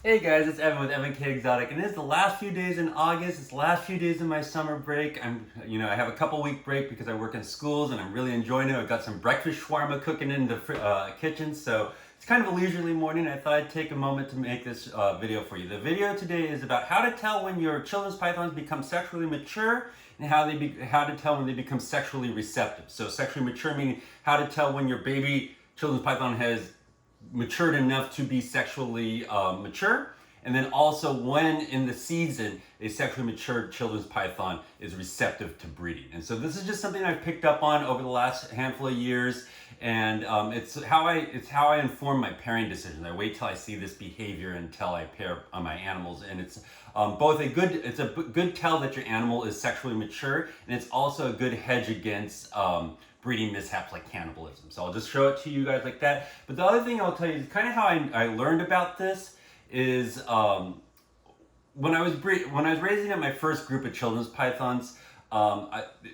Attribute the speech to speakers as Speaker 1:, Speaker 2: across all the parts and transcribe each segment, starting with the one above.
Speaker 1: Hey guys, it's Evan with Evan K Exotic, and it's the last few days in August. It's the last few days of my summer break. I have a couple week break because I work in schools, and I'm really enjoying it. I've got some breakfast shawarma cooking in the kitchen, so it's kind of a leisurely morning. I thought I'd take a moment to make this video for you. The video today is about how to tell when your children's pythons become sexually mature, and how to tell when they become sexually receptive. So sexually mature meaning how to tell when your baby children's python has matured enough to be sexually mature, and then also when in the season a sexually matured children's python is receptive to breeding. And so this is just something I've picked up on over the last handful of years, and it's how I inform my pairing decisions. I wait till I see this behavior until I pair my animals, and it's both a good tell that your animal is sexually mature, and it's also a good hedge against breeding mishaps like cannibalism. So I'll just show it to you guys like that. But the other thing I'll tell you is kind of how I learned about this is when I was raising up my first group of children's pythons.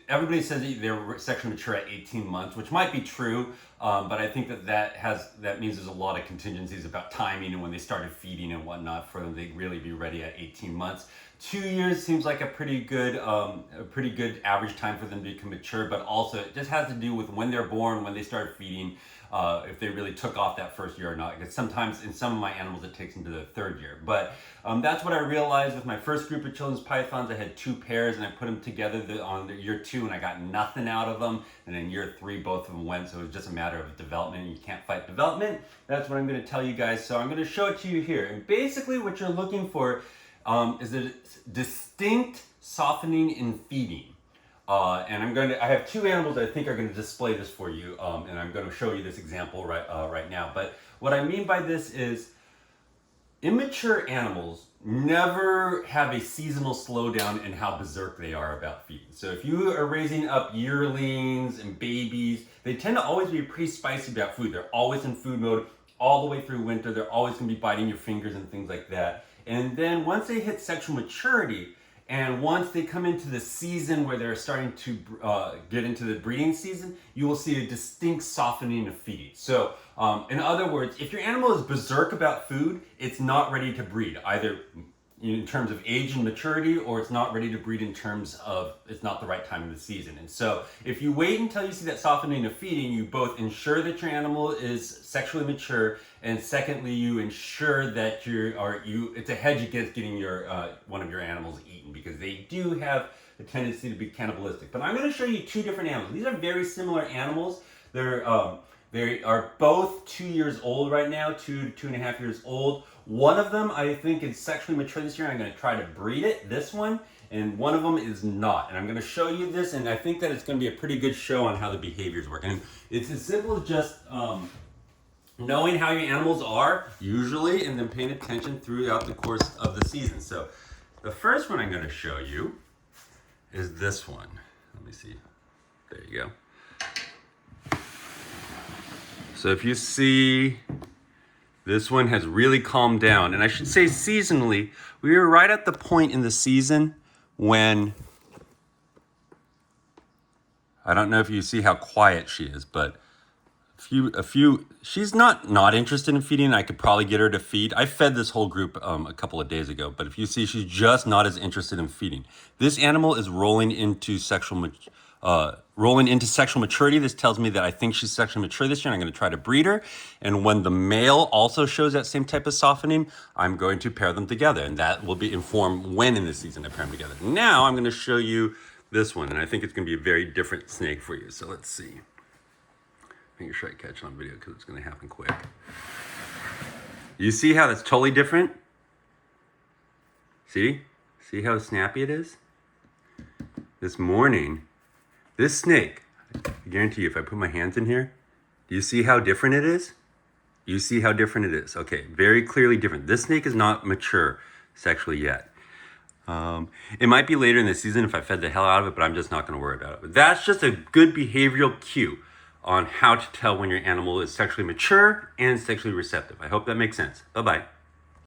Speaker 1: Everybody says that they're sexually mature at 18 months, which might be true, but I think that means there's a lot of contingencies about timing and when they started feeding and whatnot for them to really be ready at 18 months. 2 years seems like a pretty good average time for them to become mature, but also it just has to do with when they're born, when they start feeding, if they really took off that first year or not. Because sometimes in some of my animals it takes them to the third year. But that's what I realized with my first group of children's pythons. I had 2 pairs and I put them together on year 2 and I got nothing out of them. And in year 3 both of them went, so it was just a matter of development. You can't fight development. That's what I'm going to tell you guys. So I'm going to show it to you here. And basically what you're looking for is a distinct softening in feeding. And I have 2 animals that I think are going to display this for you, and I'm going to show you this example right now. But what I mean by this is immature animals never have a seasonal slowdown in how berserk they are about feeding. So if you are raising up yearlings and babies, they tend to always be pretty spicy about food. They're always in food mode all the way through winter. They're always going to be biting your fingers and things like that. And then once they hit sexual maturity, and once they come into the season where they're starting to get into the breeding season, you will see a distinct softening of feeding. So in other words, if your animal is berserk about food, it's not ready to breed, either in terms of age and maturity, or it's not ready to breed in terms of it's not the right time of the season. And so if you wait until you see that softening of feeding, you both ensure that your animal is sexually mature, and secondly, you ensure that it's a hedge against getting one of your animals eaten, because they do have a tendency to be cannibalistic. But I'm going to show you 2 different animals. These are very similar animals. They are both 2 years old right now, 2 to 2.5 years old. One of them I think is sexually mature this year. I'm going to try to breed it, this one, and one of them is not. And I'm going to show you this, and I think that it's going to be a pretty good show on how the behaviors work. And it's as simple as just knowing how your animals are usually, and then paying attention throughout the course of the season. So the first one I'm going to show you is this one. Let me see. There you go. So if you see, this one has really calmed down. And I should say seasonally, we were right at the point in the season when, I don't know if you see how quiet she is, but she's not interested in feeding. I could probably get her to feed. I fed this whole group a couple of days ago, but if you see, she's just not as interested in feeding. This animal is rolling into sexual maturity. This tells me that I think she's sexually mature this year, and I'm going to try to breed her. And when the male also shows that same type of softening, I'm going to pair them together, and that will be informed when in the season I pair them together. Now I'm going to show you this one, and I think it's going to be a very different snake for you. So let's see. Make sure I catch it on video because it's going to happen quick. You see how that's totally different? See how snappy it is? This morning, this snake, I guarantee you, if I put my hands in here, do you see how different it is? You see how different it is. Okay, very clearly different. This snake is not mature sexually yet. It might be later in the season if I fed the hell out of it, but I'm just not going to worry about it. But that's just a good behavioral cue on how to tell when your animal is sexually mature and sexually receptive. I hope that makes sense. Bye-bye.